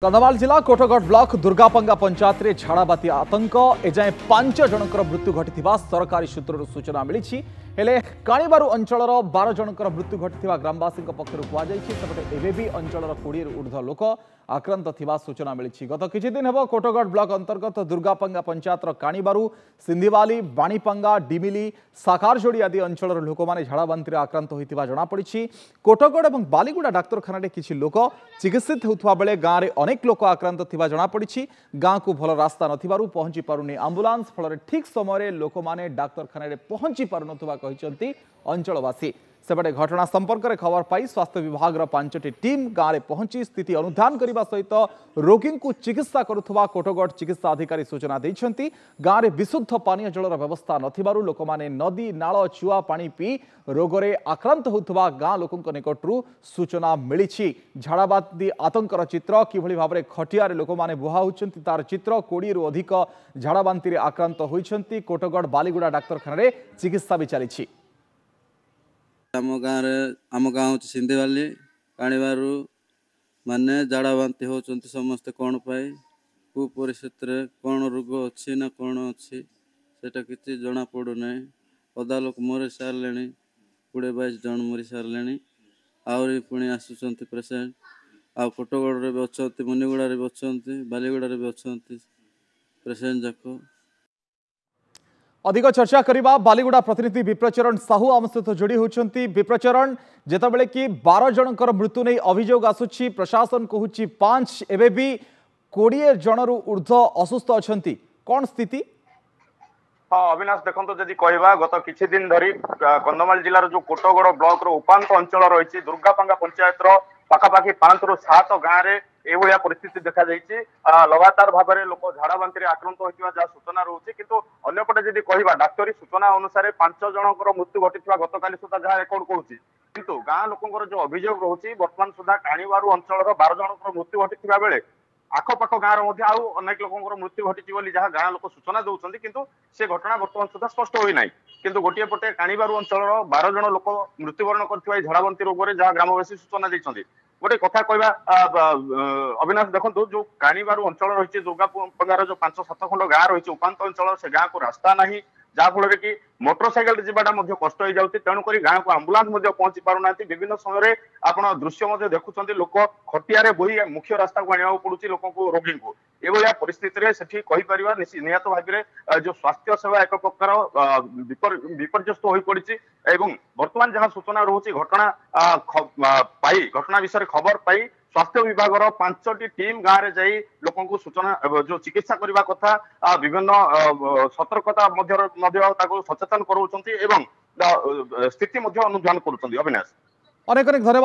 कंधमाल जिला कोटगढ़ ब्लॉक दुर्गापंगा पंचायत रे झाड़ाबाती आतंक एजाए 5 जनकर मृत्यु घटी सरकारी सूत्र सूचना मिली हेले काणीबारू अंचलर 12 जनकर मृत्यु घटी ग्रामवासी पक्षर कहते एवं भी अंचलर 20 ऊर्ध्व लोक आक्रांत थिबा सूचना मिली। गत किछि दिन हेब कोटगढ़ ब्लॉक अंतर्गत दुर्गापंगा पंचायतर काणीबारू सिंधिवाली बाणीपंगा डिमिली साकारजोड़ी आदि अंचलर लोक मैंने झाड़ाबांति आक्रांत होता जमापड़ी। कोटगढ़ और बालीगुड़ा डाक्तखाना किछि लोक चिकित्सित होता बेले गाँव में अनेक लोक आक्रांत थिबा जमापड़ी। गाँव को भल रास्ता नथिबारु पहुंची पारुनी आंबुलांस फल ठीक समय लोक मैंने डाक्तखाना पहुंची पारुनथुबा कहिसंती अंचलवासी। सेपटे घटना संपर्क में खबर पाई स्वास्थ्य विभाग 5टी टीम गाँव में पहुंची स्थिति अनुधान करने सहित रोगी को चिकित्सा करुवा कोटगढ़ चिकित्सा अधिकारी सूचना देइछंती। गाँव में विशुद्ध पानीय जलर व्यवस्था नथिबारु लोक माने नदी नाल चुआ पानी पी रोगरे आक्रांत होउथबा गाँ लोकंक निकटरू सूचना मिली। झाड़ाबाती आतंकर चित्र किभली भाबरे खटियारे लोक माने बुहा होउछंती तार चित्र 20 रु अधिक झाड़ाबांति आक्रांत होइछंती। कोटगढ़ बालीगुड़ा डाक्तखाना चिकित्सा भी चली। आम गाँव हूँ सिंधिवाली काणीबारू माने झाड़ाबांति होती समस्ते कौन पाई कु परिस्थिति कौन रोग अच्छी ना कौन अच्छी सेटा किसी जना पड़ूना। अदा लोक मरी सारे 20-22 जन मरी सारे आहरी पुणी आसुंच पेसेंट आ कोटगढ़ भी अच्छा मुनिगुड़ा भी अच्छा बालीगुड़ा भी अच्छा पेसेंट जाक। अधिक चर्चा करवा बालीगुड़ा प्रतिनिधि विप्रचरण साहू आम सहित जोड़ी होती। विप्रचरण जितेबाला कि 12 जनकर मृत्यु नहीं अभियोग आसुची प्रशासन कहूँ 5 एवं भी 20 जनरू ऊर्ध्व असुस्थ अच्छा कौन स्थिति? हाँ अविनाश देखो जदि कहवा गत किछि दिन धरी कंधमाल जिलार जो कोटगढ़ ब्लॉक उपांत अंचल रही दुर्गापंगा पंचायत पाखापाखि 5 ରୁ 7 गाँव में यह परिस्थिति देखा लगातार भाव में लोक झाड़ाबांति आक्रांत होता जहाँ सूचना रोचे किंतु अंपटे जदि कहवा डाक्तरी सूचना अनुसार 5 जनकर मृत्यु घटी गत काली सुधा जहाँ रेकर्ड करुच्ची किंतु गाँ लोकर जो अभियोग रोचे बर्तमान सुधा काणीबारू अंचल 12 जनकर मृत्यु घटी बेले आखपाख गाँव अनेक लोक मृत्यु घटी जहाँ गाँ लोक सूचना दौरान किंतु से घटना बर्तमान सुधा स्पष्ट होना किंतु गोटे पटे काणीबारू अंचल 12 जन लोक मृत्युवरण कर झाड़ाबांति रोग में जहाँ ग्रामवासी सूचना देते गोटे कथा कहवा अविनाश देखो जो काणीबारू अंचल रही दुर्गापंगार जो 5-7 खंड गाँ रही उपांत अंचल से गाँ को रास्ता नहीं जहाँफल कि मोटरसाइकेल जावाटा कष्ट हो जाती तेणुक गाँ को आंबुलांस पहुंची पारना। विभिन्न समय आप दृश्य देखुं लोक खटिया बोही मुख्य रास्ता को आने पड़ू लोक रोगी को यह परिस्थिति से कहीपर निहत भाव में जो स्वास्थ्य सेवा एक प्रकार विपर्यस्त हो पड़ी। बर्तमान जहाँ सूचना रोचे घटना विषय खबर पाई स्वास्थ्य विभाग 5टी टीम गाँव में जाई लोक सूचना जो चिकित्सा करने कथा सतर्कता सचेतन कराउछंती एवं स्थिति अनुधान करुछंती। अविनाश अनेक धन्यवाद।